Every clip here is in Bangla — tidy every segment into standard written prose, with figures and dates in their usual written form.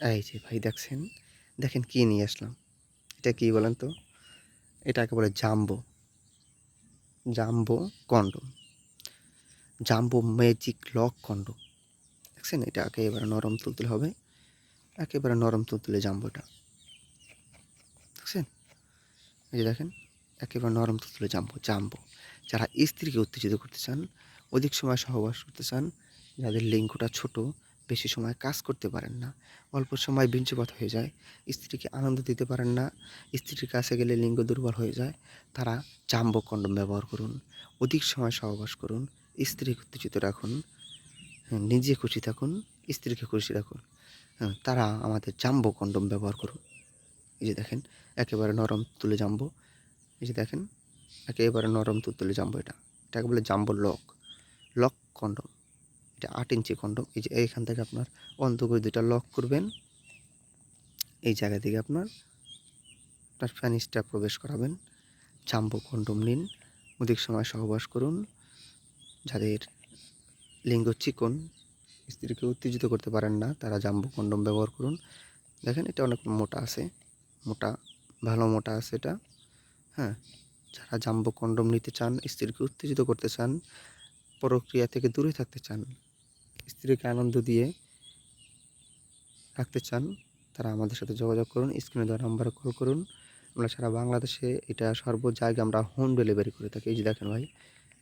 এই যে ভাই দেখছেন, দেখেন কি নিয়ে আসলাম। এটা কি বলেন তো? এটাকে বলে jumbo, jumbo condom. Jumbo magic lock condom. দেখছেন? এটা একেবারে নরম তুলতুলে হবে। একেবারে নরম তুলতুলে জাম্বোটা। দেখছেন? এই যে দেখেন, একেবারে নরম তুলতুলে জাম্বো, জাম্বো। যারা স্ত্রীকে উত্তেজিত করতে চান, অধিক সময় সহবাস করতে চান, যাদের লিঙ্গটা ছোট, বেশি সময় কাজ করতে পারেন না, অল্প সময় বীর্যপাত হয়ে যায়, স্ত্রীকে আনন্দ দিতে পারেন না, স্ত্রীর কাছে গেলে লিঙ্গ দুর্বল হয়ে যায়, তারা জাম্বো কন্ডম ব্যবহার করুন। অধিক সময় সহবাস করুন, স্ত্রীকে উত্তেজিত রাখুন, হ্যাঁ, নিজে খুশি থাকুন, স্ত্রীকে খুশি রাখুন। হ্যাঁ, তারা আমাদের জাম্বো কন্ডম ব্যবহার করুন। এই যে দেখেন, একেবারে নরম তুলে জাম্বো। এই যে দেখেন, একেবারে নরম তুলতুলে জাম্বো এটা। এটাকে বলে জাম্বো লক, লক কন্ডম। এটা ৮ ইঞ্চি কন্ডম। এই যে এইখান থেকে আপনার অন্তঃকোষ দুইটা লক করবেন। এই জায়গা থেকে আপনার পেনিসটা প্রবেশ করাবেন। জাম্বো কন্ডম নিন, অধিক সময় সহবাস করুন। যাদের লিঙ্গ চিকন, স্ত্রীকে উত্তেজিত করতে পারেন না, তারা জাম্বো কন্ডম ব্যবহার করুন। দেখেন এটা অনেক মোটা আছে, মোটা, ভালো মোটা আছে এটা। হ্যাঁ, যারা জাম্বো কন্ডম নিতে চান, স্ত্রীকে উত্তেজিত করতে চান, প্রক্রিয়া থেকে দূরে থাকতে চান, স্ত্রীকে আনন্দ দিয়ে রাখতে চান, তারা আমাদের সাথে যোগাযোগ করুন। স্ক্রিনে দেওয়া নাম্বারে কল করুন। আমরা সারা বাংলাদেশে এটা সর্ব জায়গায় আমরা হোম ডেলিভারি করে থাকি। এই যে দেখেন ভাই,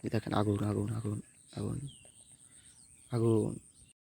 এই দেখেন আগুন, আগুন, আগুন, আগুন, আগুন।